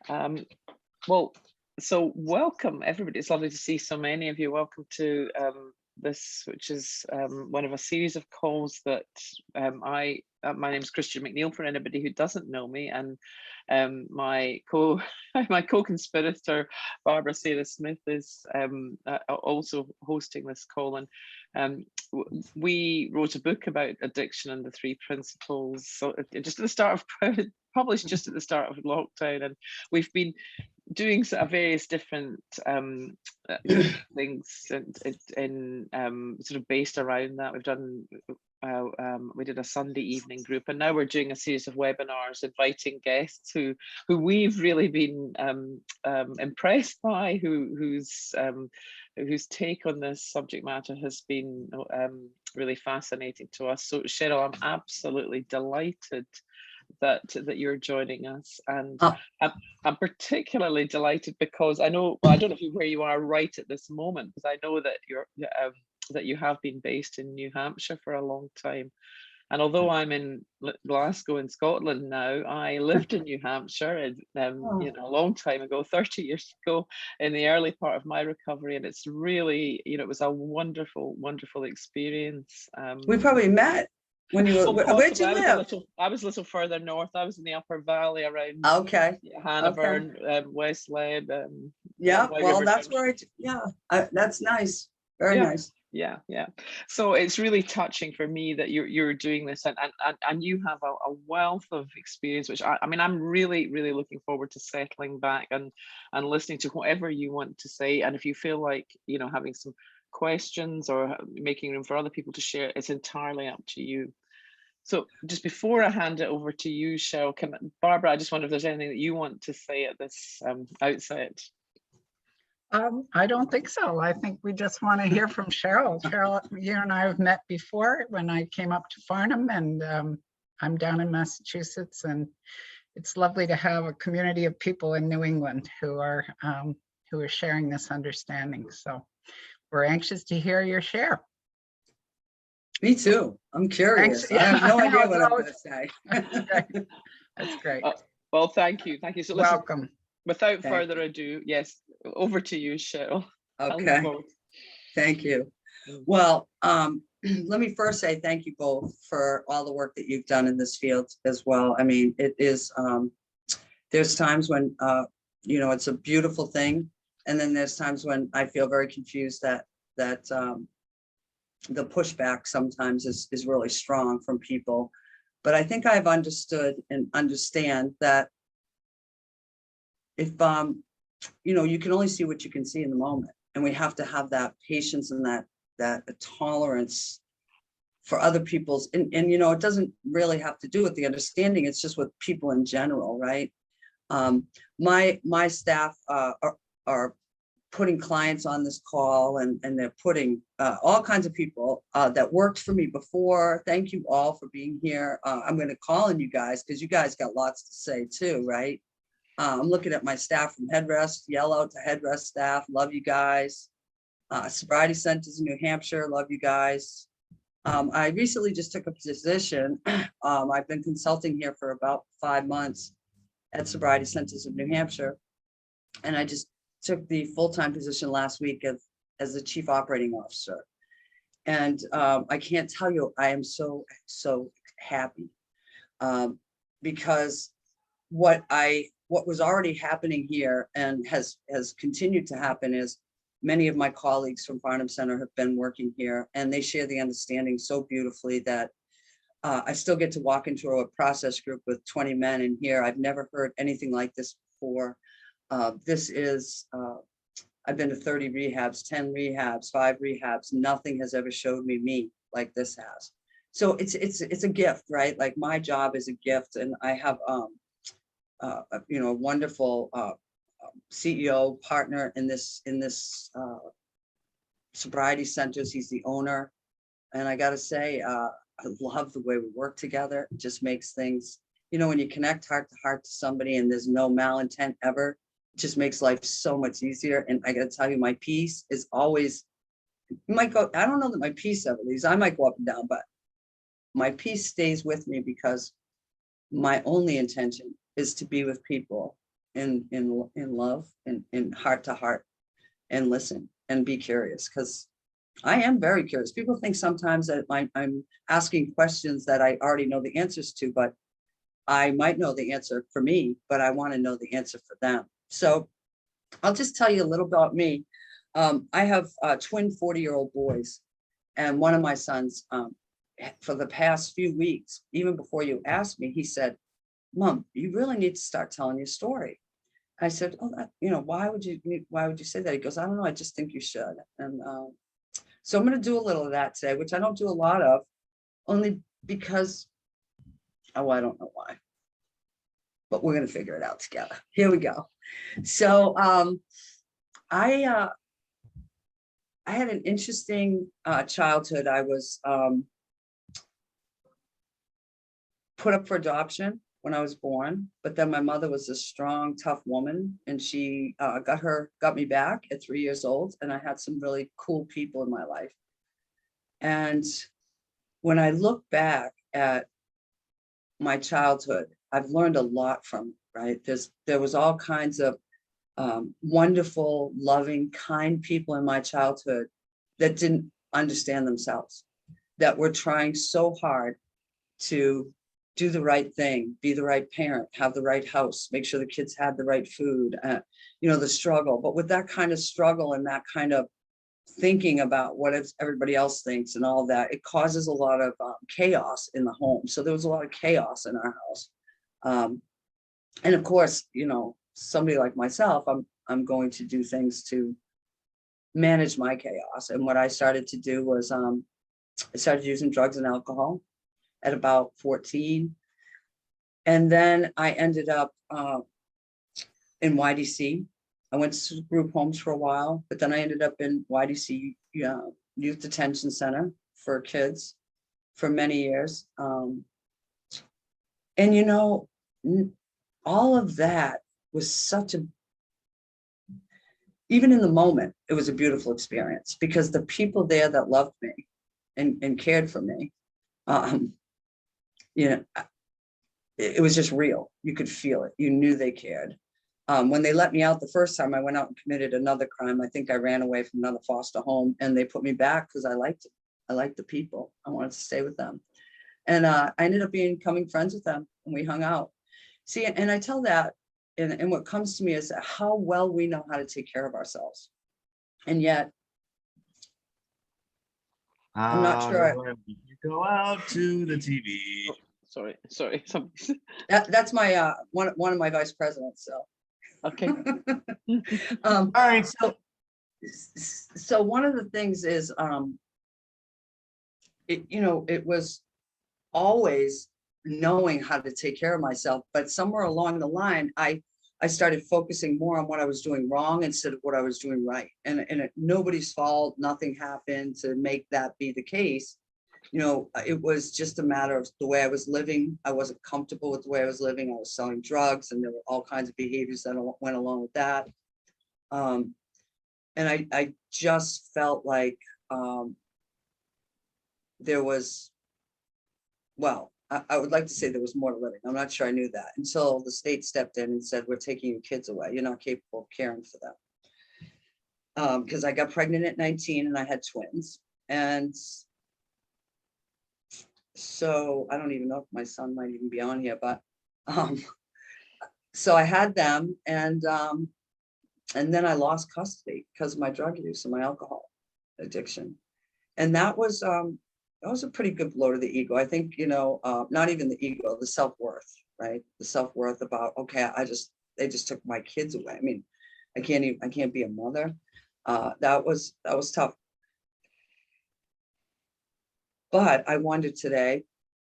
Um, well, so welcome everybody. It's lovely to see so many of you. Welcome to this, which is one of a series of calls that my name is Christian McNeil, for anybody who doesn't know me, and my my co-conspirator Barbara Sarah Smith is also hosting this call. And we wrote a book about addiction and the three principles. So just at the start of published just at the start of lockdown, and we've been doing sort of various different things in sort of based around that. We've done we did a Sunday evening group, and now we're doing a series of webinars inviting guests who we've really been impressed by, whose take on this subject matter has been really fascinating to us. So Cheryl, I'm absolutely delighted that you're joining us, and I'm particularly delighted because I know, well, I don't know where you are right at this moment, because I know that you have been based in New Hampshire for a long time, and although I'm in Glasgow in Scotland now, I lived in New Hampshire, a long time ago, 30 years ago, in the early part of my recovery, and it's really, it was a wonderful experience. We probably met. When you were, where'd you live? I was a little further north. I was in the Upper Valley around Hanover, West Leb. Well, that's where that's nice. Very nice. Yeah. So it's really touching for me that you're doing this, and you have a wealth of experience, which I mean, I'm really looking forward to settling back and listening to whatever you want to say. And if you feel like having some questions or making room for other people to share, it's entirely up to you. So just before I hand it over to you, Cheryl, Barbara, I just wonder if there's anything that you want to say at this outset. I don't think so. I think we just want to hear from Cheryl. Cheryl, you and I have met before when I came up to Farnham, and I'm down in Massachusetts, and it's lovely to have a community of people in New England who are sharing this understanding. So we're anxious to hear your share. Me too. I'm curious. I have no idea what I'm going to say. That's great. Well, thank you. So welcome. Without further ado, yes, over to you, Cheryl. Okay. Thank you. Well, let me first say thank you both for all the work that you've done in this field as well. I mean, it is, there's times when, it's a beautiful thing. And then there's times when I feel very confused that the pushback sometimes is really strong from people. But I think I've understood and understand that if, you can only see what you can see in the moment. And we have to have that patience and that tolerance for other people's, and it doesn't really have to do with the understanding. It's just with people in general, right? My staff are putting clients on this call, and they're putting all kinds of people that worked for me before. Thank you all for being here. I'm going to call on you guys because you guys got lots to say too, right? I'm looking at my staff from Headrest, yell out to Headrest staff, love you guys. Sobriety Centers in New Hampshire, love you guys. I recently just took a position. I've been consulting here for about 5 months at Sobriety Centers of New Hampshire, and I just took the full-time position last week as the chief operating officer. And I can't tell you, I am so happy because what was already happening here and has continued to happen is many of my colleagues from Farnham Center have been working here, and they share the understanding so beautifully that I still get to walk into a process group with 20 men in here. I've never heard anything like this before. This is, I've been to 30 rehabs, 10 rehabs, 5 rehabs. Nothing has ever showed me like this has. So it's a gift, right? Like my job is a gift, and I have a wonderful CEO partner in this sobriety centers. He's the owner, and I got to say, I love the way we work together. It just makes things, when you connect heart to heart to somebody and there's no malintent ever, it just makes life so much easier. And I got to tell you, my peace is always, might go, I don't know that my peace ever leaves. I might go up and down, but my peace stays with me because my only intention is to be with people in love and in heart to heart, and listen and be curious, because I am very curious. People think sometimes that I'm asking questions that I already know the answers to, but I might know the answer for me, but I want to know the answer for them. So I'll just tell you a little about me. I have twin 40-year-old boys, and one of my sons, for the past few weeks, even before you asked me, he said, "Mom, you really need to start telling your story." I said, "Oh, why would you say that?" He goes, "I don't know. I just think you should." And so I'm going to do a little of that today, which I don't do a lot of, only because, oh, I don't know why, but we're going to figure it out together. Here we go. So I had an interesting childhood. I was put up for adoption when I was born, but then my mother was a strong, tough woman, and she got me back at 3 years old, and I had some really cool people in my life. And when I look back at my childhood, I've learned a lot from it, right? There was all kinds of wonderful, loving, kind people in my childhood that didn't understand themselves, that were trying so hard to do the right thing, be the right parent, have the right house, make sure the kids had the right food, the struggle. But with that kind of struggle and that kind of thinking about what everybody else thinks and all that, it causes a lot of chaos in the home. So there was a lot of chaos in our house. And of course, somebody like myself, I'm going to do things to manage my chaos. And what I started to do was I started using drugs and alcohol at about 14. And then I ended up in YDC. I went to group homes for a while, but then I ended up in YDC, Youth Detention Center for kids for many years. And all of that was even in the moment, it was a beautiful experience, because the people there that loved me and cared for me, it was just real. You could feel it. You knew they cared. When they let me out the first time, I went out and committed another crime. I think I ran away from another foster home, and they put me back because I liked it. I liked the people. I wanted to stay with them. And I ended up becoming friends with them, and we hung out. See, and I tell that, and what comes to me is how well we know how to take care of ourselves. And yet, I'm not sure. Go out to the TV. Oh, sorry. That's my one of my vice presidents. So Okay. All right. So one of the things is, it was always knowing how to take care of myself, but somewhere along the line, I started focusing more on what I was doing wrong instead of what I was doing right. And nobody's fault, nothing happened to make that be the case. It was just a matter of the way I was living. I wasn't comfortable with the way I was living. I was selling drugs, and there were all kinds of behaviors that went along with that. And I just felt like there was, well, I would like to say there was more to living. I'm not sure I knew that until the state stepped in and said, "We're taking your kids away. You're not capable of caring for them." Because I got pregnant at 19 and I had twins. And so I don't even know if my son might even be on here, but so I had them, and then I lost custody because of my drug use and my alcohol addiction. And that was a pretty good blow to the ego. I think, not even the ego, the self-worth, right? The self-worth about, okay, they just took my kids away. I mean, I can't be a mother. That was tough. But I wonder today,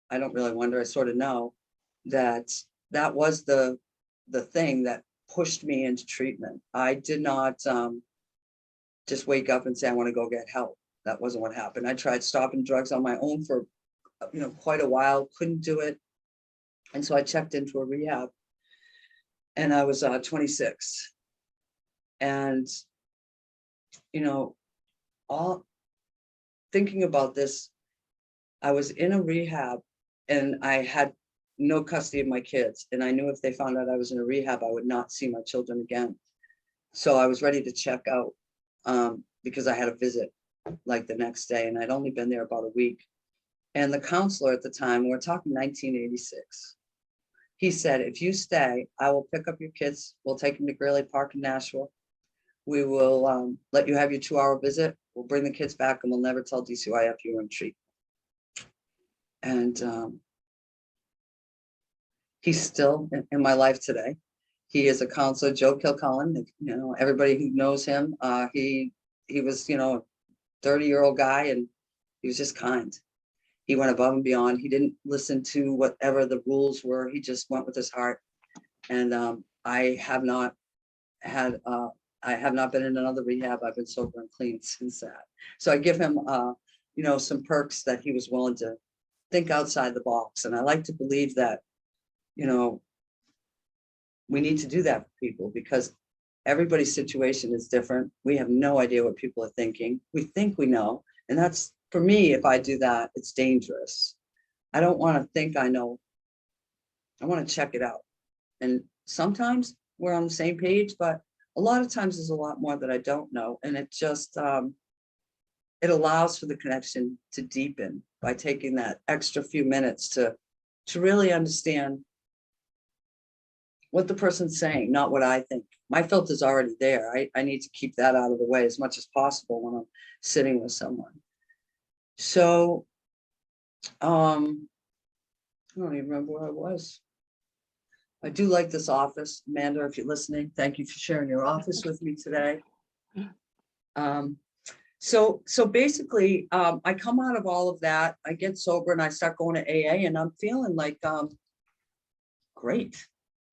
I don't really wonder, I sort of know that was the thing that pushed me into treatment. I did not just wake up and say, I want to go get help. That wasn't what happened. I tried stopping drugs on my own for, quite a while, couldn't do it. And so I checked into a rehab, and I was 26. And, all thinking about this, I was in a rehab, and I had no custody of my kids. And I knew if they found out I was in a rehab, I would not see my children again. So I was ready to check out because I had a visit like the next day, and I'd only been there about a week. And the counselor at the time, we're talking 1986, he said, if you stay, I will pick up your kids. We'll take them to Greeley Park in Nashville. We will let you have your 2-hour visit. We'll bring the kids back and we'll never tell DCYF you were in treatment. And he's still in my life today. He is a counselor, Joe Kilcullen. You know, everybody who knows him, he was, you know, a 30-year-old guy, and he was just kind. He went above and beyond. He didn't listen to whatever the rules were. He just went with his heart. And I have not been in another rehab. I've been sober and clean since that. So I give him, you know, some perks that he was willing to think outside the box. And I like to believe that, you know, we need to do that for people, because everybody's situation is different. We have no idea what people are thinking. We think we know. And that's, for me, if I do that, it's dangerous. I don't want to think I know. I want to check it out. And sometimes we're on the same page, but a lot of times there's a lot more that I don't know. And it just, it allows for the connection to deepen by taking that extra few minutes to really understand what the person's saying, not what I think. My filter's already there. I need to keep that out of the way as much as possible when I'm sitting with someone. So, I don't even remember where I was. I do like this office. Amanda, if you're listening, thank you for sharing your office with me today. So basically, I come out of all of that, I get sober and I start going to AA, and I'm feeling like, great.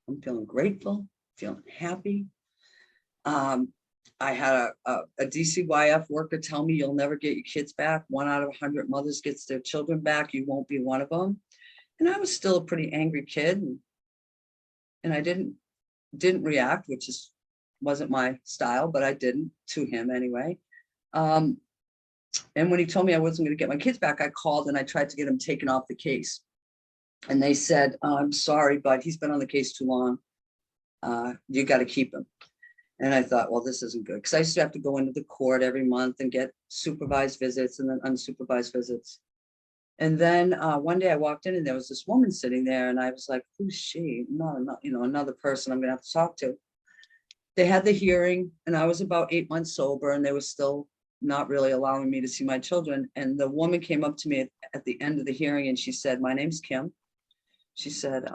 I'm feeling grateful, feeling happy. I had a DCYF worker tell me, you'll never get your kids back. 1 out of 100 mothers gets their children back. You won't be one of them. And I was still a pretty angry kid. And I didn't react, which wasn't my style, but I didn't, to him anyway. And when he told me I wasn't going to get my kids back, I called and I tried to get him taken off the case. And they said, I'm sorry, but he's been on the case too long. You got to keep him. And I thought, well, this isn't good, because I used to have to go into the court every month and get supervised visits and then unsupervised visits. And then one day I walked in and there was this woman sitting there, and I was like, who's she? Not, you know, another person I'm gonna have to talk to. They had the hearing, and I was about 8 months sober, and they were still not really allowing me to see my children. And the woman came up to me at the end of the hearing, and she said, my name's Kim. She said,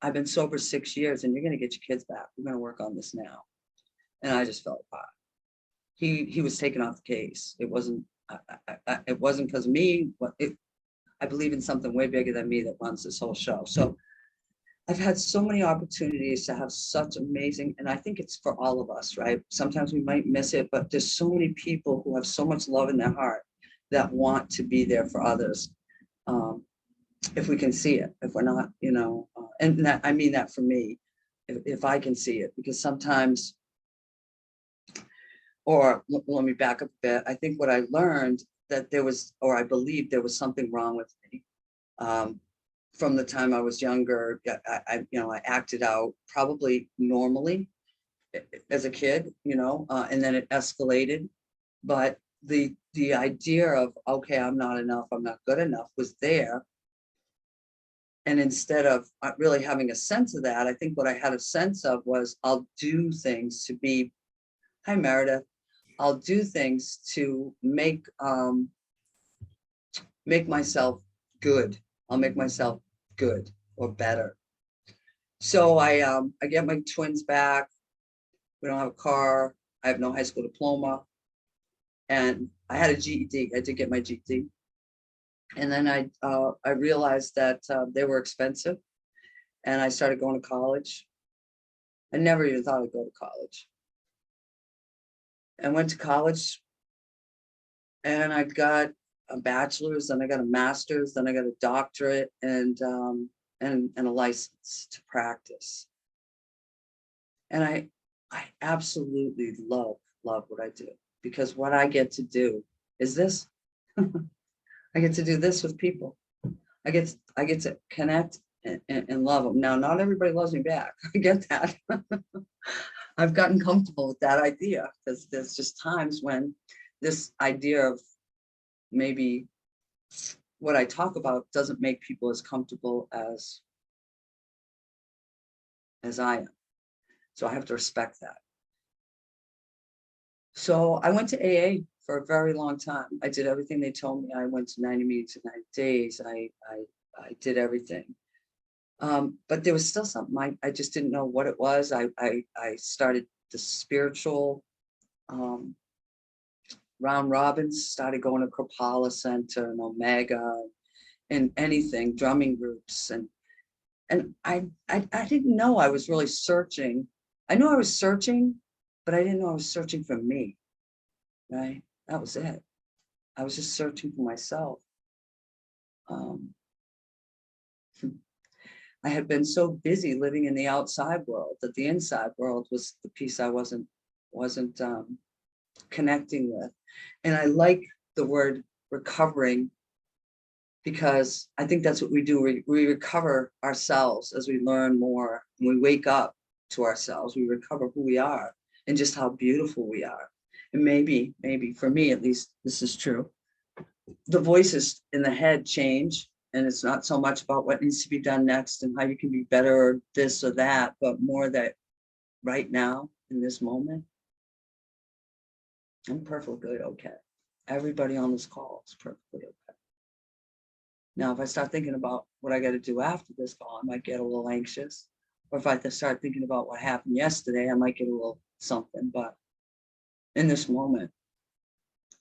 I've been sober 6 years, and you're gonna get your kids back. We're gonna work on this now. And I just felt hot. He was taken off the case. It wasn't because of me. I believe in something way bigger than me that runs this whole show. So I've had so many opportunities to have such amazing, and I think it's for all of us, right? Sometimes we might miss it, but there's so many people who have so much love in their heart that want to be there for others. If we can see it, if we're not, you know, and that, I mean that for me, if I can see it, because sometimes, or let me back up a bit. I think what I learned that there was, or I believed there was something wrong with me. From the time I was younger, I acted out probably normally as a kid, you know, and then it escalated. But the idea of, okay, I'm not enough, I'm not good enough was there. And instead of really having a sense of that, I think what I had a sense of was, I'll do things to be, hi Meredith, I'll do things to make myself good. I'll make myself good or better. So I get my twins back. We don't have a car. I have no high school diploma. And I had a GED. I did get my GED. And then I realized that they were expensive. And I started going to college. I never even thought I'd go to college. I went to college and I got a bachelor's, then I got a master's, then I got a doctorate and a license to practice. And I absolutely love what I do, because what I get to do is this. I get to do this with people. I get to connect and love them. Now, not everybody loves me back. I get that. I've gotten comfortable with that idea because there's just times when this idea of maybe what I talk about doesn't make people as comfortable as I am. So I have to respect that. So I went to AA for a very long time. I did everything they told me. I went to 90 meetings in 90 days. I did everything. But there was still something I just didn't know what it was. I started the spiritual round robins, started going to Kripalu Center and Omega and anything, drumming groups. And I didn't know I was really searching. I knew I was searching, but I didn't know I was searching for me, right? That was it. I was just searching for myself. I had been so busy living in the outside world that the inside world was the piece I wasn't connecting with. And I like the word recovering because I think that's what we do. We recover ourselves as we learn more and we wake up to ourselves. We recover who we are and just how beautiful we are. And maybe for me, at least, this is true. The voices in the head change. And it's not so much about what needs to be done next and how you can be better or this or that, but more that right now, in this moment, I'm perfectly okay. Everybody on this call is perfectly okay. Now, if I start thinking about what I got to do after this call, I might get a little anxious. Or if I start thinking about what happened yesterday, I might get a little something. But in this moment,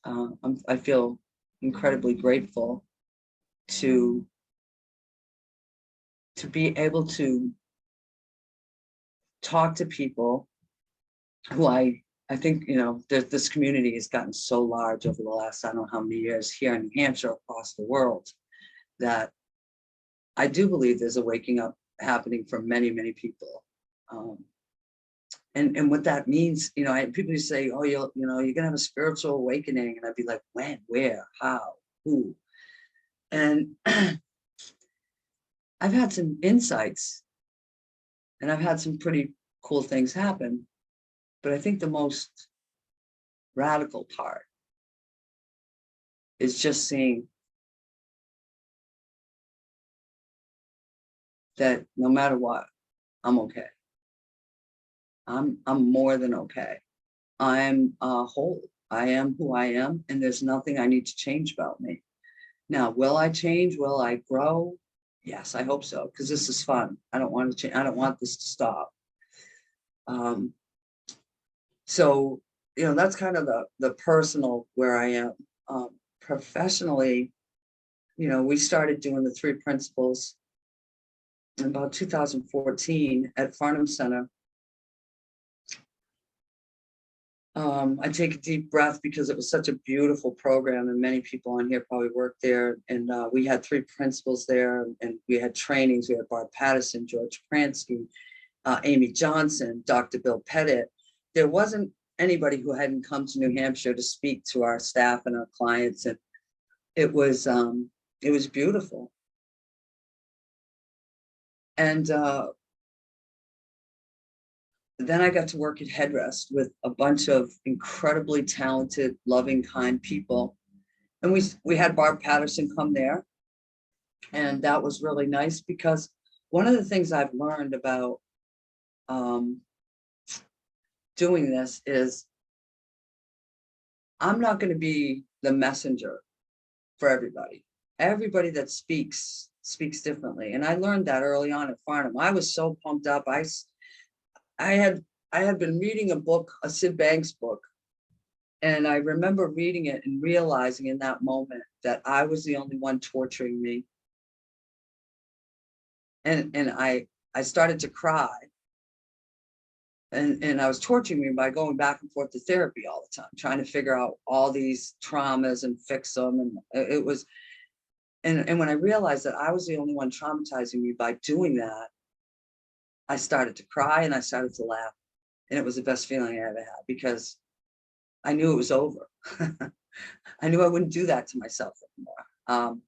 I feel incredibly grateful to be able to talk to people who I think, you know, this community has gotten so large over the last, I don't know how many years here in New Hampshire, across the world, that I do believe there's a waking up happening for many, many people. And what that means, you know, people who say, oh, you're gonna have a spiritual awakening. And I'd be like, when, where, how, who? And I've had some insights and I've had some pretty cool things happen. But I think the most radical part is just seeing that no matter what, I'm okay. I'm more than okay. I'm whole. I am who I am, and there's nothing I need to change about me. Now, will I change? Will I grow? Yes, I hope so, because this is fun. I don't want to change. I don't want this to stop. So, you know, that's kind of the personal where I am. Professionally, you know, we started doing the 3 principles in about 2014 at Farnham Center. I take a deep breath because it was such a beautiful program and many people on here probably worked there. And we had 3 principals there and we had trainings. We had Barb Patterson, George Pransky, Amy Johnson, Dr. Bill Pettit. There wasn't anybody who hadn't come to New Hampshire to speak to our staff and our clients. And it was beautiful. And then I got to work at Headrest with a bunch of incredibly talented, loving, kind people. And we had Barb Patterson come there. And that was really nice because one of the things I've learned about doing this is I'm not going to be the messenger for everybody. Everybody that speaks differently. And I learned that early on at Farnham. I was so pumped up. I had been reading a book, a Sid Banks book, and I remember reading it and realizing in that moment that I was the only one torturing me. And I started to cry. And I was torturing me by going back and forth to therapy all the time, trying to figure out all these traumas and fix them. And it was, and when I realized that I was the only one traumatizing me by doing that, I started to cry and I started to laugh. And it was the best feeling I ever had because I knew it was over. I knew I wouldn't do that to myself anymore.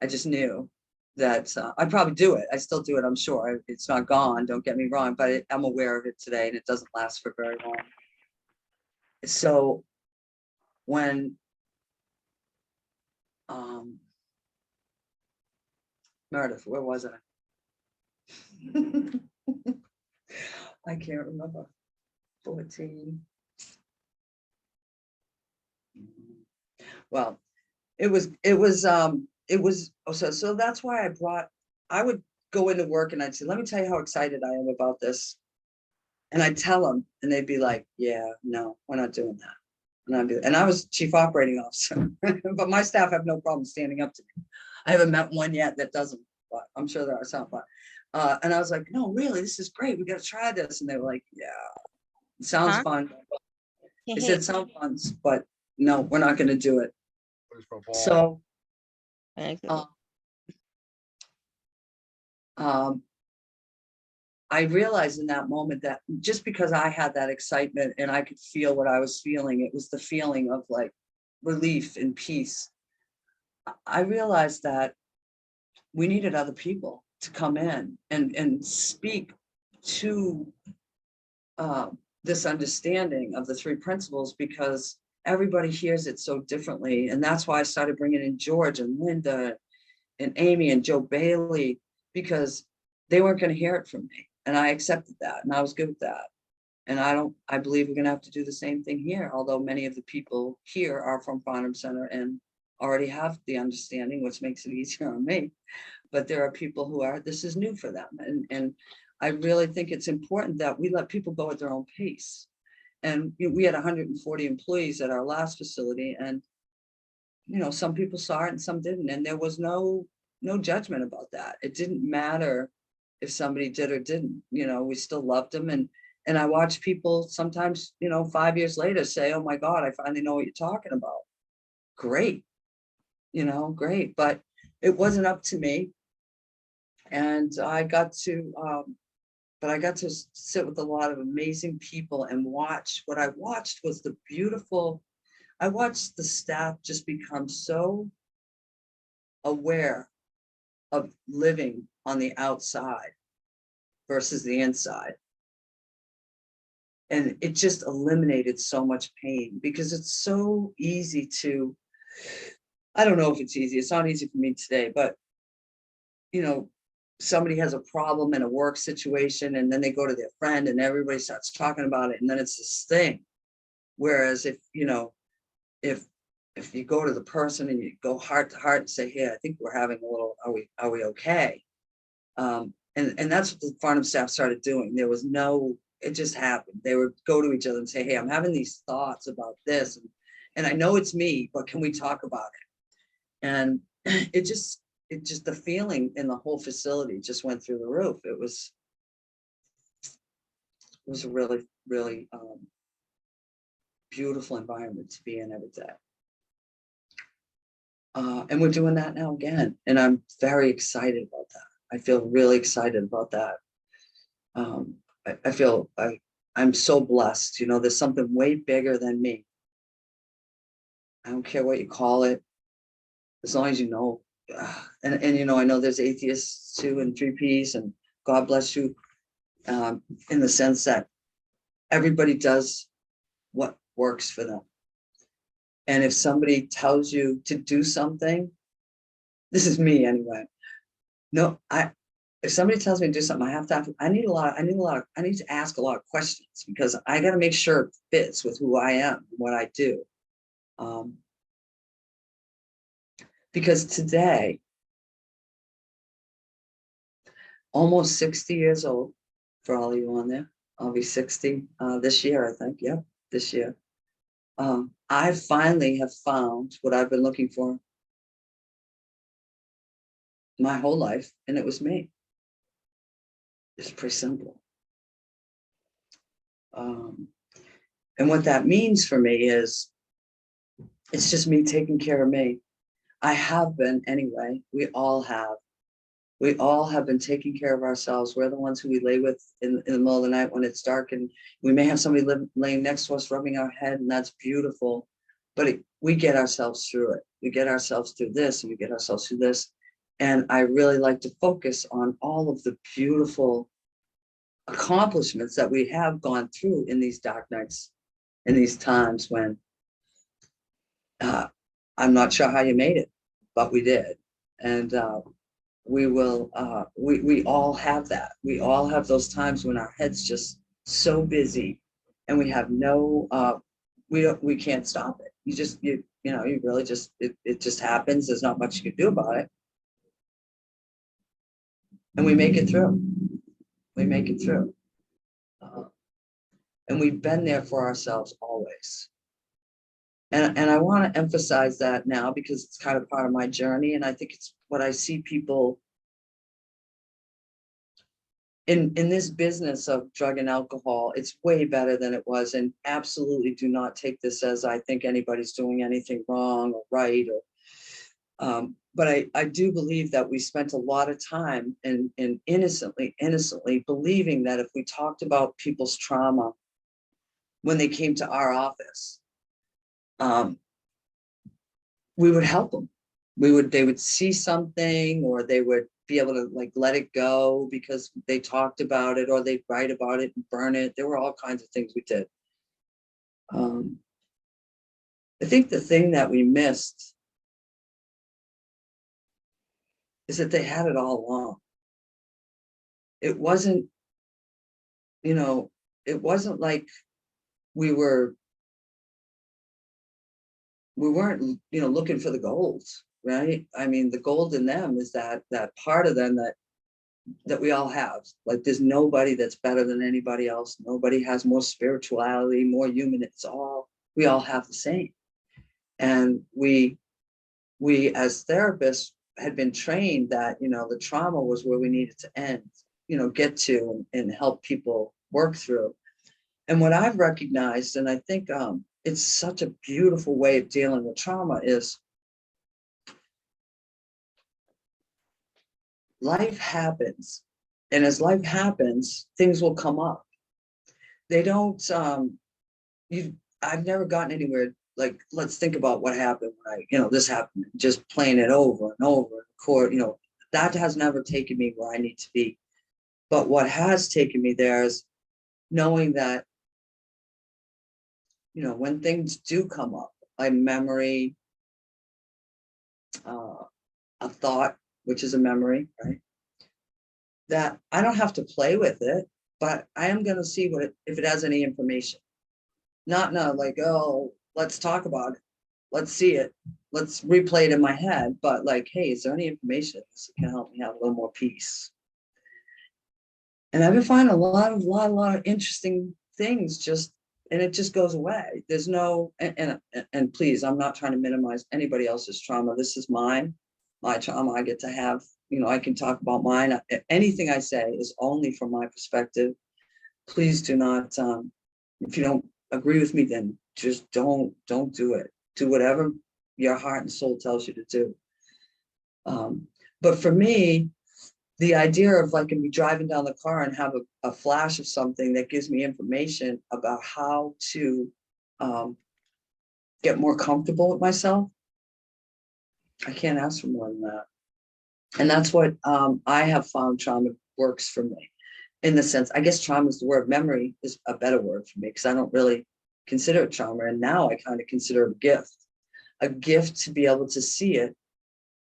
I just knew. that I probably do it. I still do it, I'm sure. It's not gone, don't get me wrong, but I'm aware of it today and it doesn't last for very long. So when Meredith, where was I? I can't remember. 14. Well, it was, so that's why I would go into work and I'd say, let me tell you how excited I am about this. And I'd tell them and they'd be like, yeah, no, we're not doing that. And I was chief operating officer, but my staff have no problem standing up to me. I haven't met one yet that doesn't, but I'm sure there are some, but, and I was like, no, really, this is great. We got to try this. And they were like, yeah, it sounds fun. They said sounds fun, but no, we're not going to do it. So, I realized in that moment that just because I had that excitement and I could feel what I was feeling, it was the feeling of like relief and peace. I realized that we needed other people to come in and speak to this understanding of the three principles, because everybody hears it so differently. And that's why I started bringing in George and Linda and Amy and Joe Bailey, because they weren't going to hear it from me. And I accepted that and I was good with that. And I believe we're going to have to do the same thing here, although many of the people here are from Farnham Center and already have the understanding, which makes it easier on me. But there are people who this is new for them. And I really think it's important that we let people go at their own pace. And we had 140 employees at our last facility, and some people saw it and some didn't, and there was no judgment about that. It didn't matter if somebody did or didn't. We still loved them, and I watched people sometimes 5 years later say, oh my God, I finally know what you're talking about. Great, great. But it wasn't up to me, and I got to sit with a lot of amazing people and watch. What I watched was I watched the staff just become so aware of living on the outside versus the inside. And it just eliminated so much pain, because it's so easy I don't know if it's easy. It's not easy for me today, but somebody has a problem in a work situation and then they go to their friend and everybody starts talking about it. And then it's this thing. Whereas if you go to the person and you go heart to heart and say, hey, I think we're having a little, are we okay? And that's what the Farnham staff started doing. There was it just happened. They would go to each other and say, hey, I'm having these thoughts about this. And I know it's me, but can we talk about it? And it just the feeling in the whole facility just went through the roof. It was a really, really beautiful environment to be in every day. And we're doing that now again. And I'm very excited about that. I feel really excited about that. I feel I'm so blessed. There's something way bigger than me. I don't care what you call it, as long as you know. And I know there's atheists too and 3Ps, and God bless you, in the sense that everybody does what works for them. And if somebody tells you to do something, this is me anyway. No, if somebody tells me to do something, I need to ask a lot of questions, because I got to make sure it fits with who I am and what I do. Because today, almost 60 years old, for all of you on there, I'll be 60 this year, I think. Yep, this year. I finally have found what I've been looking for my whole life, and it was me. It's pretty simple. And what that means for me is, it's just me taking care of me. I have been anyway. We all have. We all have been taking care of ourselves. We're the ones who we lay with in the middle of the night when it's dark, and we may have somebody laying next to us rubbing our head, and that's beautiful. But we get ourselves through it. We get ourselves through this, and we get ourselves through this. And I really like to focus on all of the beautiful accomplishments that we have gone through in these dark nights, in these times when I'm not sure how you made it, but we did. And we will, we all have that. We all have those times when our head's just so busy and we have no, we can't stop it. You just, you know, you really just, it just happens. There's not much you can do about it. And we make it through. We make it through. And we've been there for ourselves always. And I want to emphasize that now because it's kind of part of my journey. And I think it's what I see people in this business of drug and alcohol. It's way better than it was. And absolutely do not take this as I think anybody's doing anything wrong or right. Or, but I do believe that we spent a lot of time in innocently believing that if we talked about people's trauma when they came to our office, we would help them. They would see something, or they would be able to like let it go because they talked about it, or they'd write about it and burn it. There were all kinds of things we did. I think the thing that we missed is that they had it all along. It wasn't, you know, it wasn't like we weren't, you know, looking for the gold, right? I mean, the gold in them is that part of them that we all have. Like, there's nobody that's better than anybody else. Nobody has more spirituality, more human. We all have the same. And we as therapists had been trained that, you know, the trauma was where we needed to end, you know, get to and help people work through. And what I've recognized, and I think it's such a beautiful way of dealing with trauma, is life happens. And as life happens, things will come up. They don't, I've never gotten anywhere like, let's think about what happened when this happened, just playing it over and over in court, you know, that has never taken me where I need to be. But what has taken me there is knowing that, you know, when things do come up, a memory, a thought, which is a memory, right? That I don't have to play with it, but I am going to see if it has any information. Not like, oh, let's talk about it. Let's see it. Let's replay it in my head. But like, hey, is there any information that can help me have a little more peace? And I've been finding a lot of interesting things and it just goes away. There's no, and please, I'm not trying to minimize anybody else's trauma. This is my trauma. I get to have, you know, I can talk about mine. Anything I say is only from my perspective. Please do not, if you don't agree with me, then just don't do it. Do whatever your heart and soul tells you to do. But for me, the idea of like me driving down the car and have a flash of something that gives me information about how to get more comfortable with myself, I can't ask for more than that. And that's what I have found trauma works for me. In the sense, I guess trauma is the word. Memory is a better word for me because I don't really consider it trauma. And now I kind of consider it a gift to be able to see it.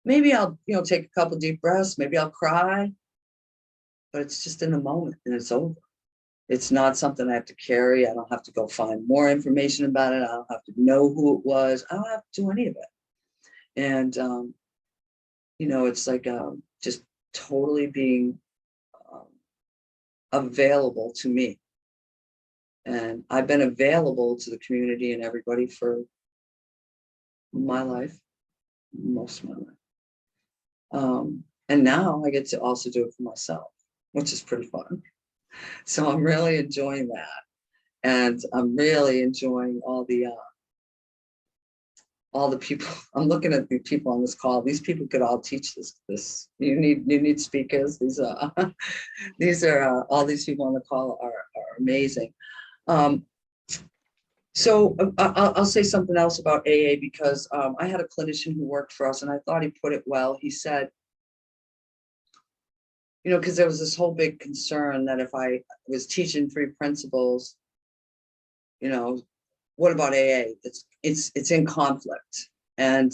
Maybe I'll, you know, take a couple deep breaths. Maybe I'll cry, but it's just in the moment and it's over. It's not something I have to carry. I don't have to go find more information about it. I don't have to know who it was. I don't have to do any of it. And, you know, it's like just totally being available to me. And I've been available to the community and everybody for my life, most of my life. And now I get to also do it for myself, which is pretty fun. So I'm really enjoying that. And I'm really enjoying all the people. I'm looking at the people on this call. These people could all teach this. You need speakers. These are all these people on the call are amazing. So I'll say something else about AA because I had a clinician who worked for us and I thought he put it well. He said, you know, because there was this whole big concern that if I was teaching 3 principles, you know, what about AA? It's in conflict. And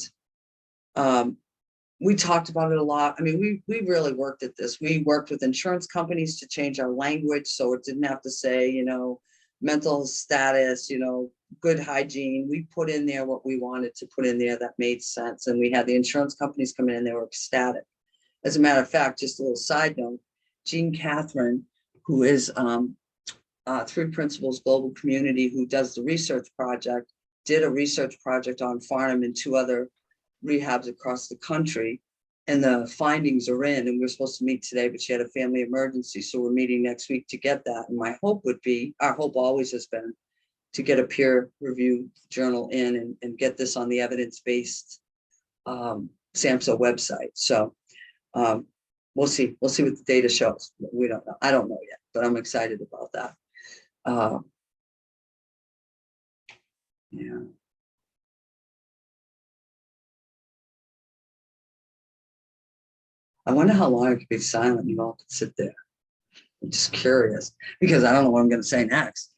we talked about it a lot. I mean, we really worked at this. We worked with insurance companies to change our language so it didn't have to say, you know, mental status, you know, good hygiene. We put in there what we wanted to put in there that made sense. And we had the insurance companies come in and they were ecstatic. As a matter of fact, just a little side note, Jean Catherine, who is 3 Principles Global Community, who does the research project, did a research project on Farnham and 2 other rehabs across the country. And the findings are in, and we're supposed to meet today, but she had a family emergency. So we're meeting next week to get that. And my hope would be, our hope always has been to get a peer review journal in and get this on the evidence-based SAMHSA website. So we'll see what the data shows. We don't know. I don't know yet, but I'm excited about that. Yeah. I wonder how long I could be silent. You all could sit there. I'm just curious because I don't know what I'm going to say next.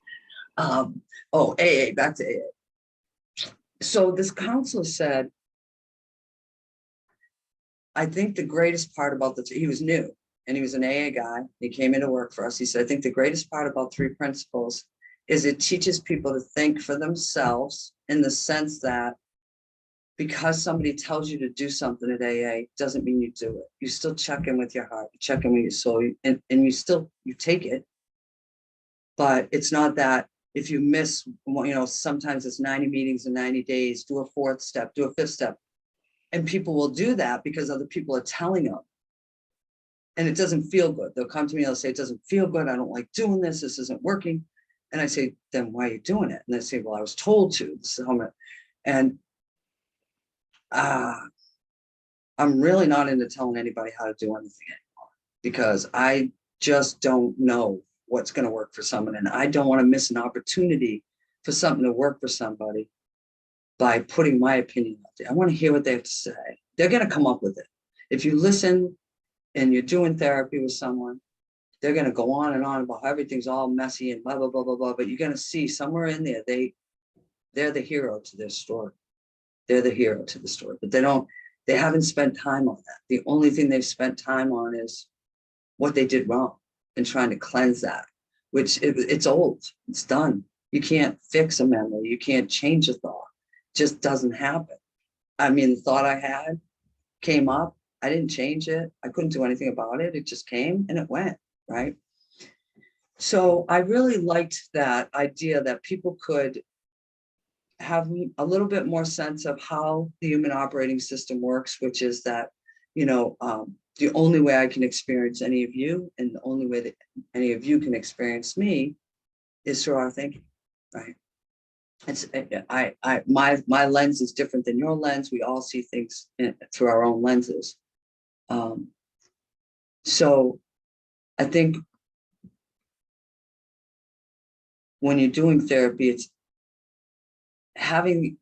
Oh, AA, back to AA. So this counselor said, I think the greatest part about he was new and he was an AA guy. He came into work for us. He said, I think the greatest part about 3 Principles is it teaches people to think for themselves in the sense that because somebody tells you to do something at AA doesn't mean you do it. You still check in with your heart, you check in with your soul, and you take it. But it's not that if you miss, you know, sometimes it's 90 meetings in 90 days, do a 4th step, do a 5th step. And people will do that because other people are telling them. And it doesn't feel good. They'll come to me, they'll say, it doesn't feel good. I don't like doing this. This isn't working. And I say, then why are you doing it? And they say, well, I was told to. This is how much. And I'm really not into telling anybody how to do anything anymore because I just don't know what's going to work for someone. And I don't want to miss an opportunity for something to work for somebody by putting my opinion out there. I want to hear what they have to say. They're going to come up with it. If you listen and you're doing therapy with someone, they're going to go on and on about how everything's all messy and blah, blah, blah, blah, blah. But you're going to see somewhere in there, they're the hero to their story. They're the hero to the story, but they haven't spent time on that. The only thing they've spent time on is what they did wrong and trying to cleanse that, which it's old, it's done. You can't fix a memory. You can't change a thought. It just doesn't happen. I mean, the thought I had came up. I didn't change it. I couldn't do anything about it. It just came and it went, right? So I really liked that idea that people could have a little bit more sense of how the human operating system works, which is that, you know, the only way I can experience any of you and the only way that any of you can experience me is through our thinking, right? It's my lens is different than your lens. We all see things through our own lenses. So I think when you're doing therapy, it's having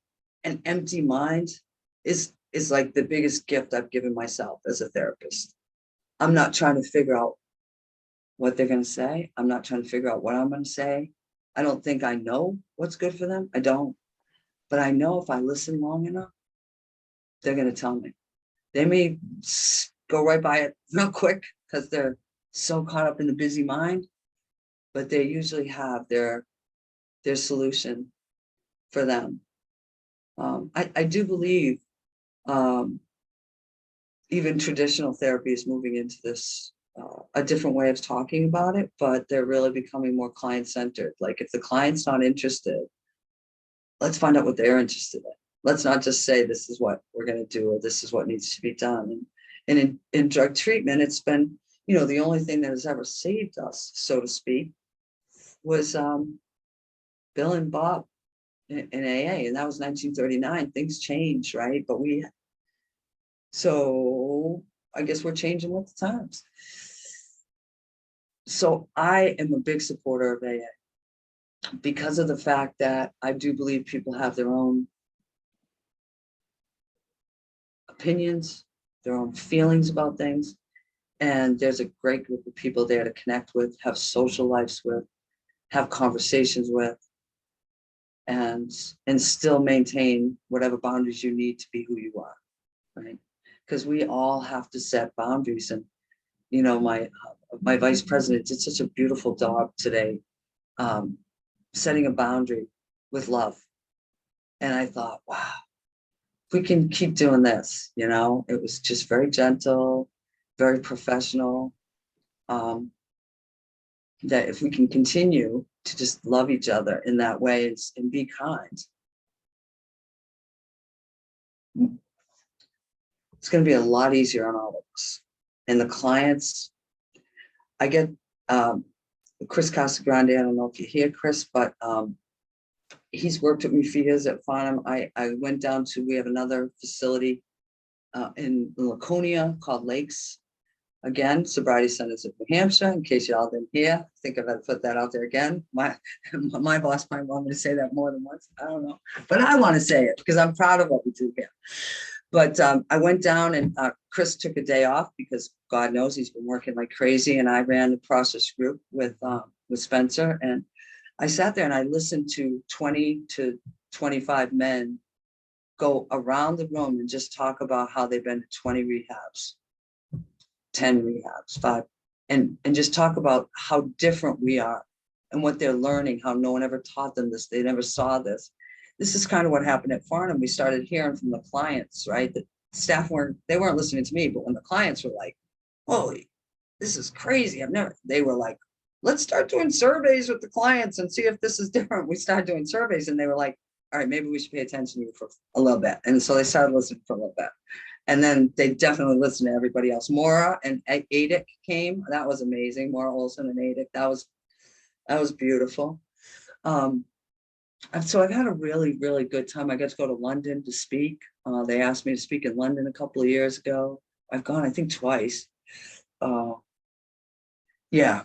an empty mind is like the biggest gift I've given myself as a therapist. I'm not trying to figure out what they're going to say. I'm not trying to figure out what I'm going to say. I don't think I know what's good for them. I don't. But I know if I listen long enough, they're going to tell me. They may go right by it real quick because they're so caught up in the busy mind, but they usually have their solution for them. I do believe even traditional therapy is moving into this a different way of talking about it, but they're really becoming more client-centered. Like if the client's not interested, let's find out what they're interested in. Let's not just say this is what we're going to do or this is what needs to be done. And in drug treatment, it's been, you know, the only thing that has ever saved us, so to speak, was Bill and Bob in AA, and that was 1939. Things changed, right? But so I guess we're changing with the times. So I am a big supporter of AA because of the fact that I do believe people have their own opinions, their own feelings about things. And there's a great group of people there to connect with, have social lives with, have conversations with, and still maintain whatever boundaries you need to be who you are, right? Because we all have to set boundaries. And you know, my vice president did such a beautiful job today, setting a boundary with love. And I thought, wow, if we can keep doing this, you know, it was just very gentle, very professional. That if we can continue to just love each other in that way and be kind, it's going to be a lot easier on all of us. And the clients, I get Chris Casagrande, I don't know if you hear Chris, but he's worked with me for years at Farnham. I went down to, we have another facility in Laconia called Lakes. Again, sobriety centers of New Hampshire, in case y'all didn't hear. I think I've got to put that out there again. My boss might want me to say that more than once. I don't know. But I want to say it because I'm proud of what we do here. But I went down and Chris took a day off because God knows he's been working like crazy. And I ran the process group with Spencer. And I sat there and I listened to 20 to 25 men go around the room and just talk about how they've been to 20 rehabs. 10 rehabs, 5, and just talk about how different we are and what they're learning, how no one ever taught them this. They never saw this. This is kind of what happened at Farnham. We started hearing from the clients, right? The staff weren't listening to me, but when the clients were like, holy, this is crazy. They were like, let's start doing surveys with the clients and see if this is different. We started doing surveys and they were like, all right, maybe we should pay attention to you for a little bit. And so they started listening for a little bit. And then they definitely listened to everybody else. Maura and Adic came. That was amazing. Maura Olson and Adic. That was beautiful. So I've had a really, really good time. I got to go to London to speak. They asked me to speak in London a couple of years ago. I've gone, I think, twice. Yeah.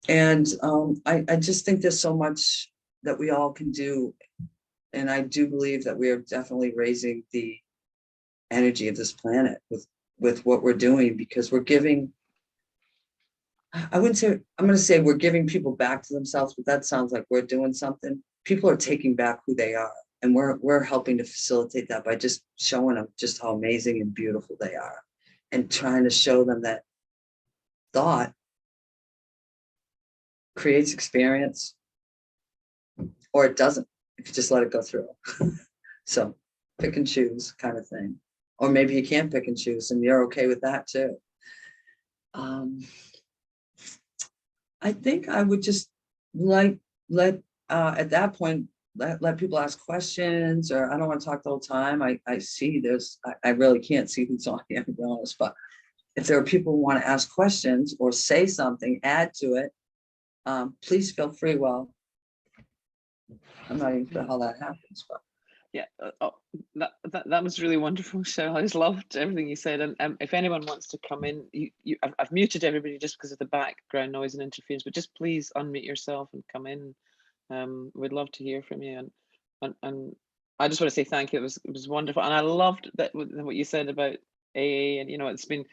And I just think there's so much that we all can do. And I do believe that we are definitely raising the energy of this planet with what we're doing, because we're giving, I'm going to say we're giving people back to themselves, but that sounds like we're doing something. People are taking back who they are, and we're helping to facilitate that by just showing them just how amazing and beautiful they are, and trying to show them that thought creates experience, or it doesn't if you just let it go through. So pick and choose kind of thing. Or maybe you can't pick and choose and you're okay with that too. I think I would just let at that point, let people ask questions, or I don't want to talk the whole time. I see this, I really can't see who's on here, to be honest, but if there are people who want to ask questions or say something, add to it, please feel free. Well, I'm not even sure how that happens, but. Yeah, that was really wonderful, Cheryl. I just loved everything you said. And if anyone wants to come in, I've muted everybody just because of the background noise and interference, but just please unmute yourself and come in. We'd love to hear from you. And I just want to say thank you. It was wonderful, and I loved that what you said about AA. And it's been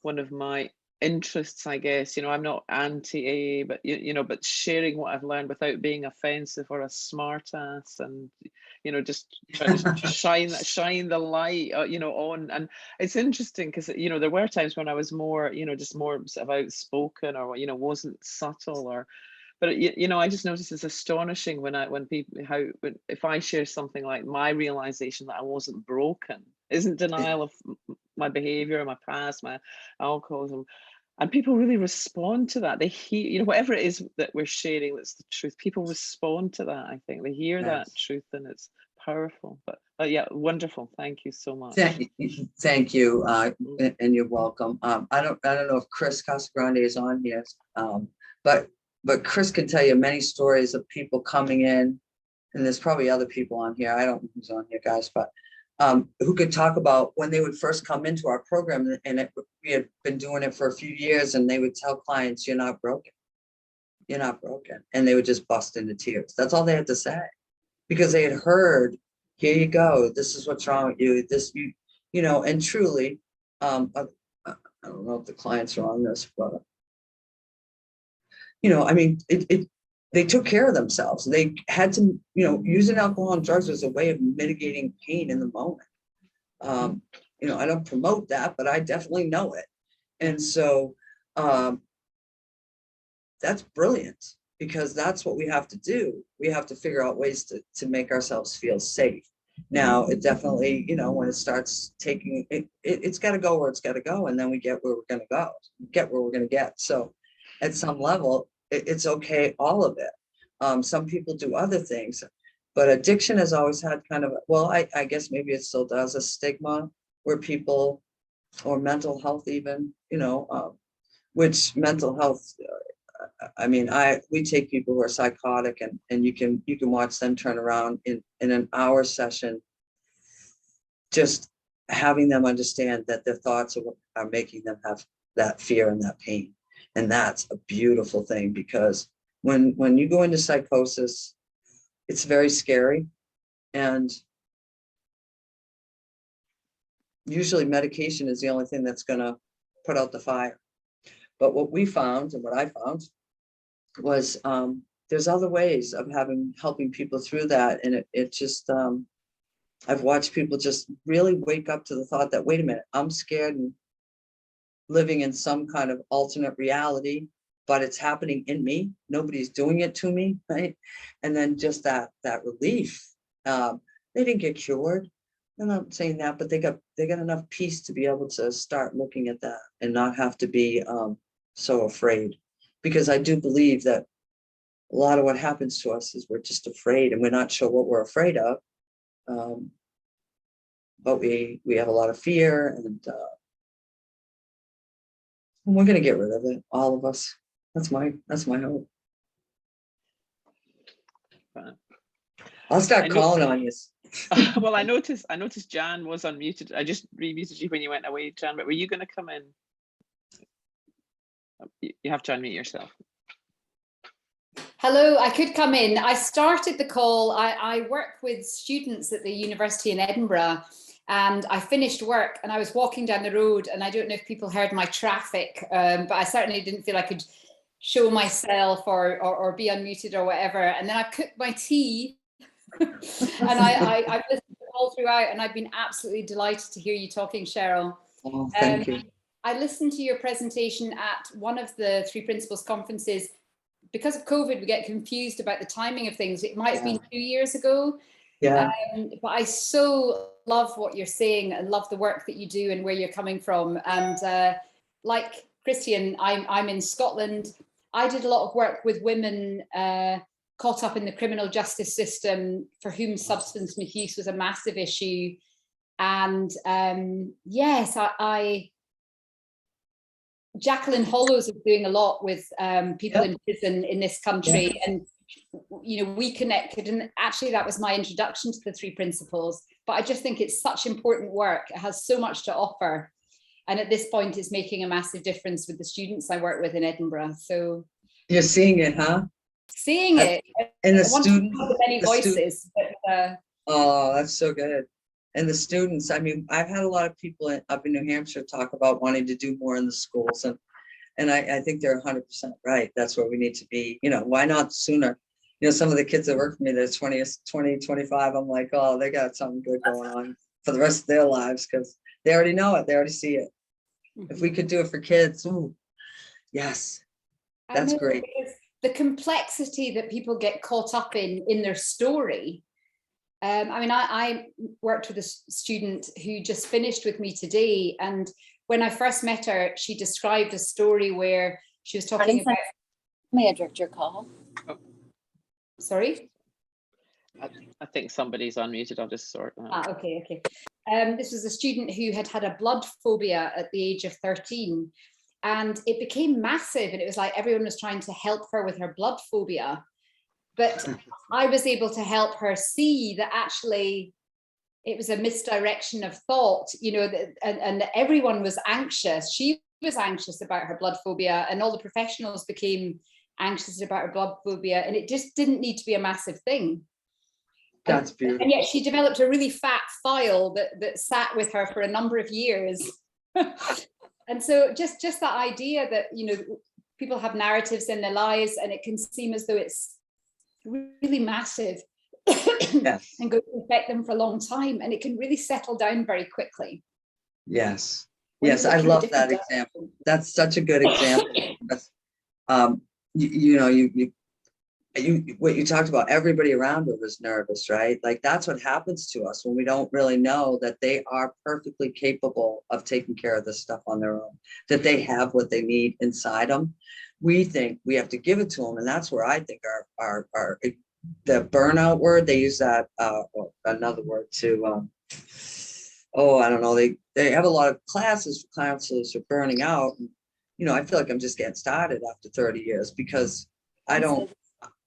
one of my interests, I guess. I'm not anti-AA, but but sharing what I've learned without being offensive or a smart ass, and just trying to shine the light on. And it's interesting because there were times when I was more just more sort of outspoken, or wasn't subtle, but I just noticed it's astonishing when people if I share something like my realization that I wasn't broken, isn't denial of my behavior, my past, my alcoholism, and people really respond to that. They hear, whatever it is that we're sharing that's the truth, people respond to that. I think they hear that truth, and it's powerful. But yeah, wonderful. Thank you so much. Thank you, and you're welcome. I don't know if Chris Casagrande is on here, but Chris can tell you many stories of people coming in, and there's probably other people on here. I don't know who's on here, guys, but who could talk about when they would first come into our program, and we had been doing it for a few years, and they would tell clients, you're not broken. You're not broken. And they would just bust into tears. That's all they had to say, because they had heard, here you go. This is what's wrong with you. And truly, I don't know if the clients are on this, but you know, I mean, they took care of themselves. They had to, you know, using alcohol and drugs was a way of mitigating pain in the moment. You know, I don't promote that, but I definitely know it. And so that's brilliant, because that's what we have to do. We have to figure out ways to make ourselves feel safe. Now, it definitely, you know, when it starts taking it, it's got to go where it's got to go, and then we get where we're going to go, get where we're going to get. So at some level, it's okay, all of it. Some people do other things, but addiction has always had kind of, well, I guess maybe it still does, a stigma where people, or mental health even, you know, which mental health, I mean, we take people who are psychotic, and you can watch them turn around in an hour session, just having them understand that their thoughts are making them have that fear and that pain. And that's a beautiful thing, because when you go into psychosis, it's very scary, and usually medication is the only thing that's going to put out the fire. But what we found, and what I found, was there's other ways of helping people through that. And it just, I've watched people just really wake up to the thought that, wait a minute, I'm scared and living in some kind of alternate reality, but it's happening in me. Nobody's doing it to me, right? And then just that relief. They didn't get cured. I'm not saying that, but they got enough peace to be able to start looking at that and not have to be so afraid. Because I do believe that a lot of what happens to us is we're just afraid, and we're not sure what we're afraid of. But we have a lot of fear, and we're going to get rid of it, all of us. That's my hope. I'll start calling on you. Well, I noticed Jan was unmuted. I just remuted you when you went away, Jan, but were you going to come in? You have to unmute yourself. Hello, I could come in. I started the call. I work with students at the University in Edinburgh, and I finished work and I was walking down the road, and I don't know if people heard my traffic, but I certainly didn't feel I could show myself or be unmuted or whatever. And then I cooked my tea and I've listened all throughout, and I've been absolutely delighted to hear you talking, Cheryl. Oh, thank you. I listened to your presentation at one of the Three Principles conferences. Because of COVID, we get confused about the timing of things. It might have been 2 years ago. Yeah. But I so love what you're saying and love the work that you do and where you're coming from. And like Christian, I'm in Scotland. I did a lot of work with women caught up in the criminal justice system for whom substance misuse was a massive issue. And yes, Jacqueline Hollows is doing a lot with people in prison in this country. And, you know, we connected, and actually that was my introduction to the Three Principles. But I just think it's such important work. It has so much to offer. And at this point, it's making a massive difference with the students I work with in Edinburgh. So you're seeing it, huh? Seeing it. And the students. Many voices. Oh, that's so good. And the students, I mean, I've had a lot of people up in New Hampshire talk about wanting to do more in the schools. And I think they're 100% right. That's where we need to be. You know, why not sooner? You know, some of the kids that work for me, they're 20, 25. I'm like, oh, they got something good going on for the rest of their lives, because they already know it. They already see it. If we could do it for kids, ooh, yes, that's great. The complexity that people get caught up in their story. I mean, I worked with a student who just finished with me today, and when I first met her, she described a story where she was talking about. May I direct your call? Oh. Sorry? I think somebody's unmuted. I'll just sort that. Okay. This was a student who had a blood phobia at the age of 13, and it became massive, and it was like everyone was trying to help her with her blood phobia. But I was able to help her see that actually it was a misdirection of thought, you know, and everyone was anxious. She was anxious about her blood phobia, and all the professionals became anxious about her blood phobia, and it just didn't need to be a massive thing. That's beautiful. And yet she developed a really fat file that sat with her for a number of years. And so just that idea that, you know, people have narratives in their lives and it can seem as though it's really massive Yes. and going to affect them for a long time, and it can really settle down very quicky. Yes. When Yes, you I look in a love different that example. That's such a good example. That's, what you talked about, everybody around her was nervous, right? Like that's what happens to us when we don't really know that they are perfectly capable of taking care of this stuff on their own, that they have what they need inside them. We think we have to give it to them. And that's where I think our the burnout word, they use that, or another word to, I don't know. They have a lot of classes for counselors for burning out. And, you know, I feel like I'm just getting started after 30 years because I don't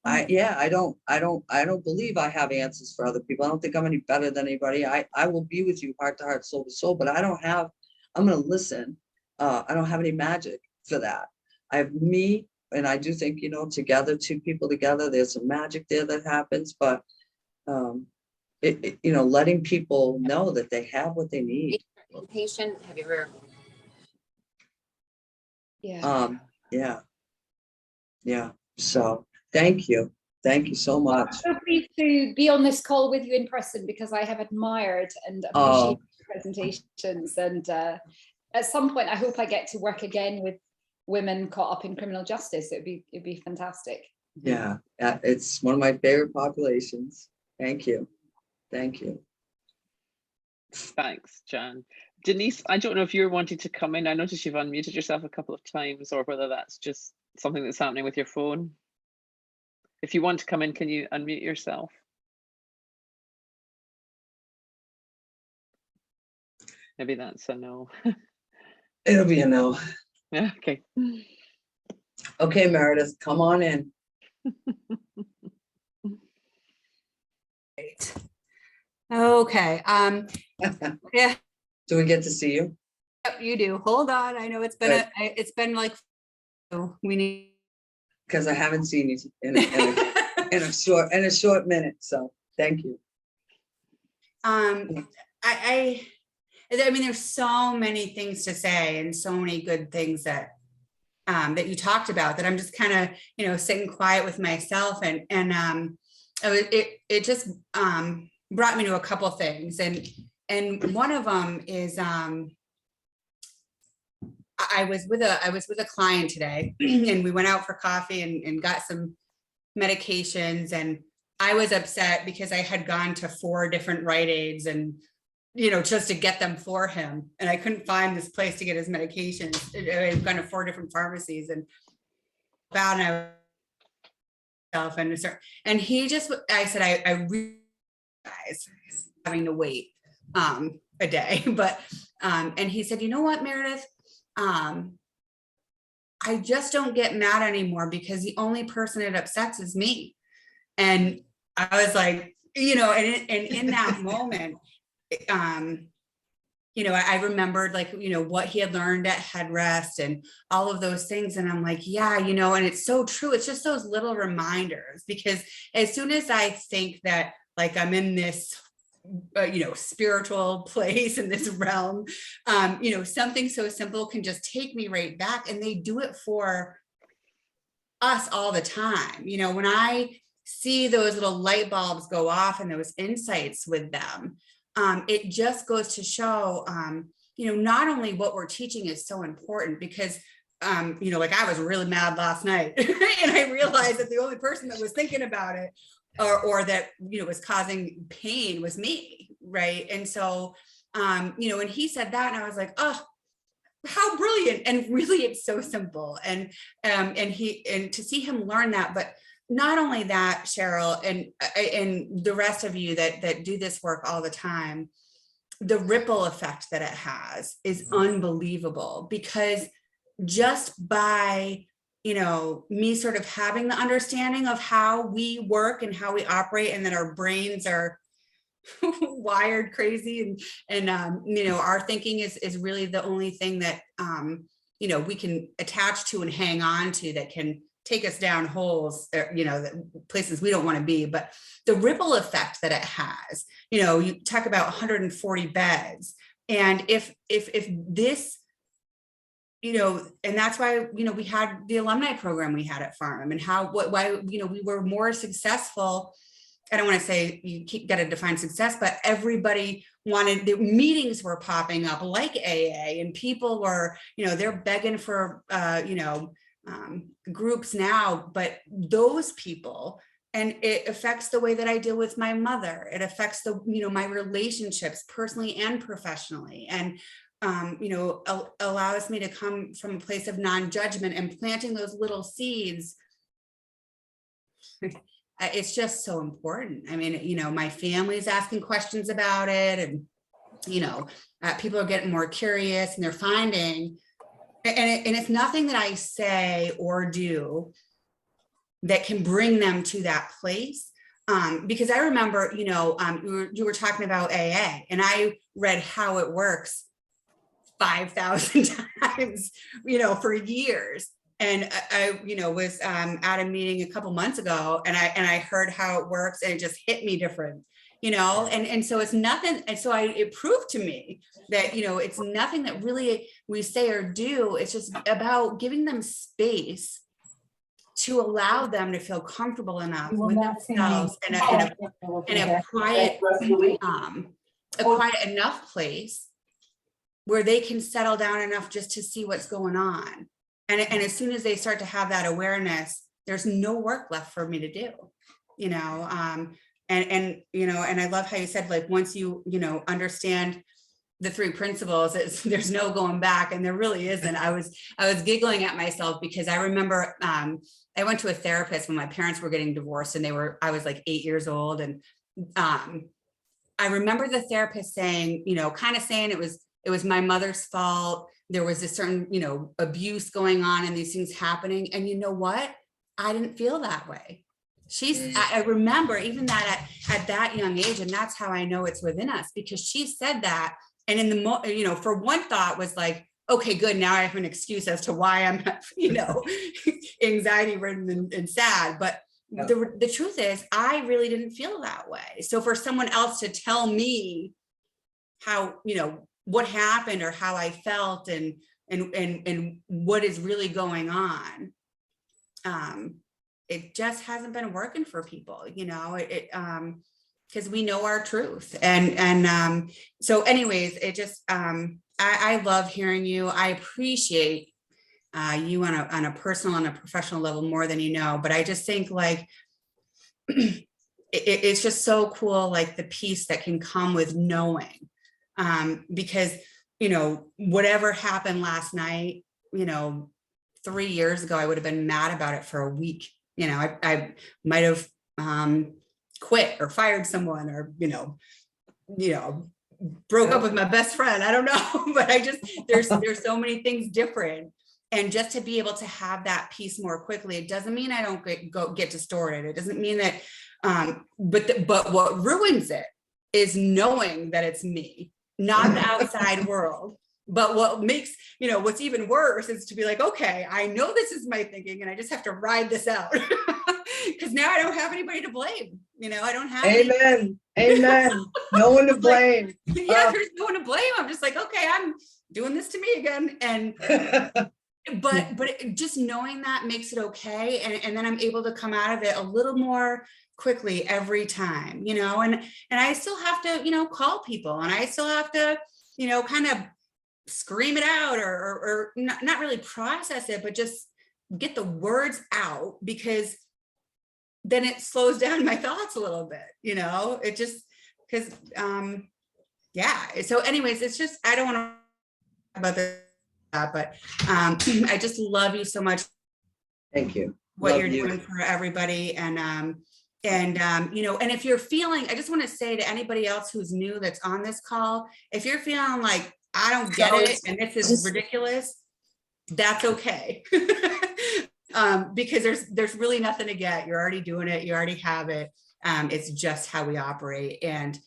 believe I have answers for other people. I don't think I'm any better than anybody. I will be with you heart to heart, soul to soul, but I'm going to listen. I don't have any magic for that. I have me, and I do think, you know, together, two people together, there's some magic there that happens, but, you know, letting people know that they have what they need. Impatient, have you ever? Yeah. Yeah. So thank you. Thank you so much. I'm so pleased to be on this call with you in person because I have admired and appreciated your presentations. And at some point, I hope I get to work again with women caught up in criminal justice. It'd be fantastic. Yeah, it's one of my favorite populations. Thank you. Thank you. Thanks, Jan. Denise, I don't know if you're wanting to come in. I noticed you've unmuted yourself a couple of times, or whether that's just something that's happening with your phone. If you want to come in, can you unmute yourself? Maybe that's a no. It'll be a no. Yeah, okay. Okay, Meredith, come on in. Okay. Yeah, Do we get to see you? yep, you do. Hold on. I know it's been it's been like we need. Because I haven't seen you in a short minute. So thank you. I mean, there's so many things to say and so many good things that that you talked about that I'm just kind of, you know, sitting quiet with myself and it just brought me to a couple things, and one of them is I was with a client today and we went out for coffee and got some medications, and I was upset because I had gone to 4 different Rite Aids and, you know, just to get them for him, and I couldn't find this place to get his medications. I've gone to 4 different pharmacies and and he just, I said, I realize having to wait a day, but and he said, you know what, Meredith, I just don't get mad anymore because the only person it upsets is me. And I was like, you know, and in that moment, you know, I remembered, like, you know, what he had learned at Headrest and all of those things. And I'm like, yeah, you know, and it's so true. It's just those little reminders, because as soon as I think that, like, I'm in this, you know, spiritual place in this realm, you know, something so simple can just take me right back. And they do it for us all the time. You know, when I see those little light bulbs go off and those insights with them, it just goes to show, you know, not only what we're teaching is so important, because, you know, like I was really mad last night and I realized that the only person that was thinking about it or that, you know, was causing pain was me. Right. And so, you know, when he said that, and I was like, oh, how brilliant. And really, it's so simple. And to see him learn that, but not only that, Cheryl, and the rest of you that do this work all the time, the ripple effect that it has is unbelievable, because just by, you know, me sort of having the understanding of how we work and how we operate, and that our brains are wired crazy, and you know, our thinking is really the only thing that you know, we can attach to and hang on to, that can take us down holes, you know, places we don't want to be. But the ripple effect that it has, you know, you talk about 140 beds, and if this you know, and that's why, you know, we had the alumni program we had at Farnham, and why, you know, we were more successful. I don't want to say you got to define success, but everybody wanted, the meetings were popping up like AA, and people were, you know, they're begging for, you know, groups now, but those people, and it affects the way that I deal with my mother. It affects the, you know, my relationships personally and professionally. And, you know, allows me to come from a place of non-judgment and planting those little seeds. It's just so important. I mean, you know, my family's asking questions about it, and, you know, people are getting more curious, and they're finding, and it's nothing that I say or do that can bring them to that place. Because I remember, you know, you were talking about AA, and I read How It Works 5,000 times, you know, for years. And I, you know, was at a meeting a couple months ago, and I heard How It Works, and it just hit me different, you know, and so it's nothing. And so it proved to me that, you know, it's nothing that really we say or do. It's just about giving them space to allow them to feel comfortable enough with themselves in a quiet enough place where they can settle down enough just to see what's going on. And as soon as they start to have that awareness, there's no work left for me to do, you know, and, you know, and I love how you said, like, once you know, understand the 3 principles, there's no going back. And there really isn't. I was giggling at myself because I remember, I went to a therapist when my parents were getting divorced, and I was like 8 years old. And I remember the therapist saying, you know, kind of saying it was my mother's fault. There was a certain, you know, abuse going on and these things happening. And you know what? I didn't feel that way. I remember even that at that young age, and that's how I know it's within us, because she said that. And in the, you know, for one thought was like, okay, good. Now I have an excuse as to why I'm, you know, anxiety ridden and sad. But the truth is, I really didn't feel that way. So for someone else to tell me how, you know, what happened or how I felt and what is really going on, it just hasn't been working for people, you know, because we know our truth. And so anyways, it just, I love hearing you. I appreciate you on a personal and a professional level more than you know, but I just think, like, it's just so cool, like the peace that can come with knowing. Because, you know, whatever happened last night, you know, 3 years ago, I would have been mad about it for a week. You know, I might have quit or fired someone, or, you know, broke up with my best friend. I don't know, but there's so many things different. And just to be able to have that peace more quickly, it doesn't mean I don't get distorted. It doesn't mean that, but what ruins it is knowing that it's me, not the outside world. But what makes, you know, what's even worse is to be like, okay, I know this is my thinking, and I just have to ride this out, because now I don't have anybody to blame. You know, I don't have. Amen. Amen. No one to blame. Yeah, there's no one to blame. I'm just like, okay, I'm doing this to me again. And but just knowing that makes it okay. And then I'm able to come out of it a little more quickly every time, you know, and I still have to, you know, call people, and I still have to, you know, kind of scream it out or not really process it, but just get the words out, because then it slows down my thoughts a little bit, you know, it just, because yeah. So anyways, it's just, I don't want to talk about that, but I just love you so much. Thank you. What you're doing for everybody. And you know, and if you're feeling, I just want to say to anybody else who's new that's on this call, if you're feeling like, I don't get it, and this is ridiculous, that's okay. Because there's really nothing to get. You're already doing it. You already have it. It's just how we operate. And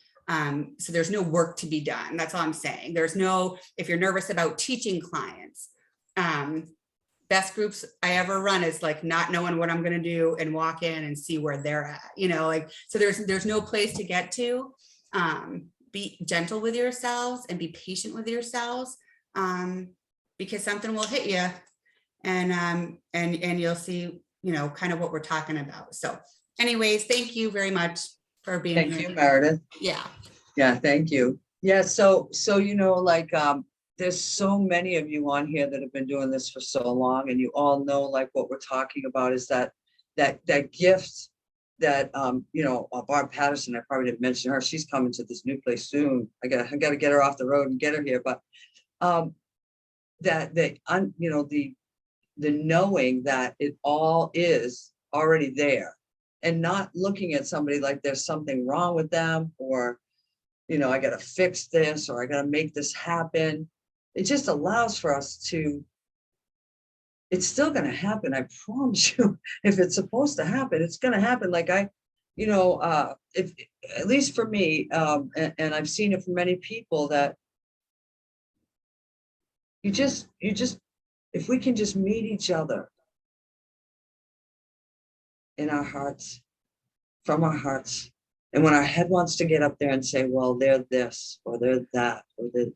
so there's no work to be done. That's all I'm saying. There's no, if you're nervous about teaching clients, best groups I ever run is like not knowing what I'm going to do and walk in and see where they're at, you know, like, so there's no place to get to. Be gentle with yourselves and be patient with yourselves. because something will hit you, and you'll see, you know, kind of what we're talking about. So anyways, thank you very much for being Thank here. you, Meredith. Yeah. Yeah, thank you. Yeah, so you know, like there's so many of you on here that have been doing this for so long, and you all know like what we're talking about is that gift that you know, Barb Patterson, I probably didn't mention her, she's coming to this new place soon. I gotta get her off the road and get her here, but you know, the knowing that it all is already there, and not looking at somebody like there's something wrong with them, or you know, I gotta fix this, or I gotta make this happen. It just allows for us to, it's still gonna happen, I promise you. If it's supposed to happen, it's gonna happen. Like you know, if at least for me, and I've seen it for many people, that you just, if we can just meet each other in our hearts, from our hearts, and when our head wants to get up there and say, well, they're this, or they're that, or they're,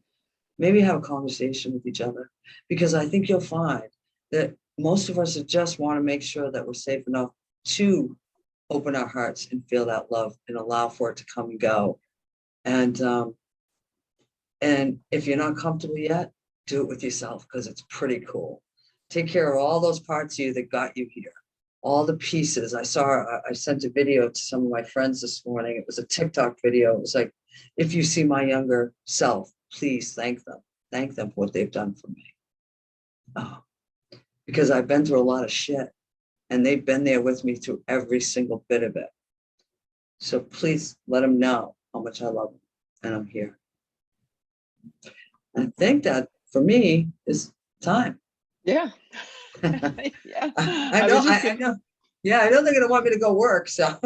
maybe have a conversation with each other, because I think you'll find that most of us just want to make sure that we're safe enough to open our hearts and feel that love and allow for it to come and go. And if you're not comfortable yet, do it with yourself, because it's pretty cool. Take care of all those parts of you that got you here, all the pieces. I sent a video to some of my friends this morning. It was a TikTok video. It was like, if you see my younger self, please thank them. Thank them for what they've done for me. Oh, because I've been through a lot of shit, and they've been there with me through every single bit of it. So please let them know how much I love them, and I'm here. I think that for me is time. Yeah. Yeah. I know. Yeah, I know they're gonna want me to go work. So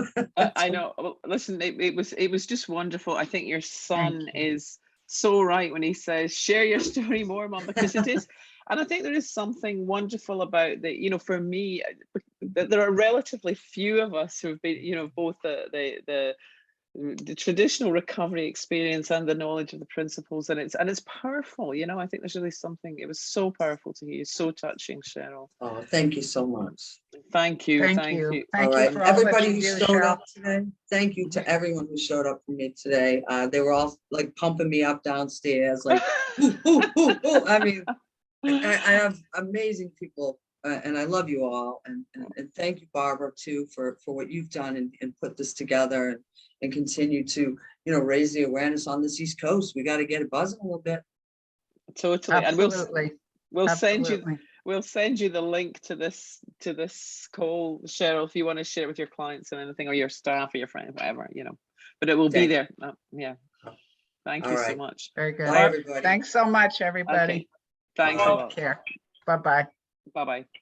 I know. Well, listen, it was just wonderful. I think your son is so right when he says, share your story more, Mom, because it is. And I think there is something wonderful about that, you know, for me, there are relatively few of us who've been, you know, both the traditional recovery experience and the knowledge of the principles, and it's powerful. You know, I think there's really something. It was so powerful to hear, so touching, Cheryl. oh, thank you so much. Thank you. Thank you. All Thank you right, for all that everybody you who do, showed Cheryl. up today. Thank you to everyone who showed up for me today. They were all like pumping me up downstairs, like, ooh, ooh, ooh, ooh. I mean, I have amazing people, and I love you all. And thank you, Barbara, too, for what you've done and put this together and continue to, you know, raise the awareness on this East Coast. We got to get it buzzing a little bit. Totally. Absolutely. And we'll Absolutely. send you the link to this call, Cheryl, if you want to share it with your clients and anything, or your staff or your friends, whatever, you know. But it will be there. Yeah. Thank you so much. Very good. Bye, everybody. Thanks so much, everybody. Okay. Thanks a lot. Take care. Bye-bye. Bye-bye.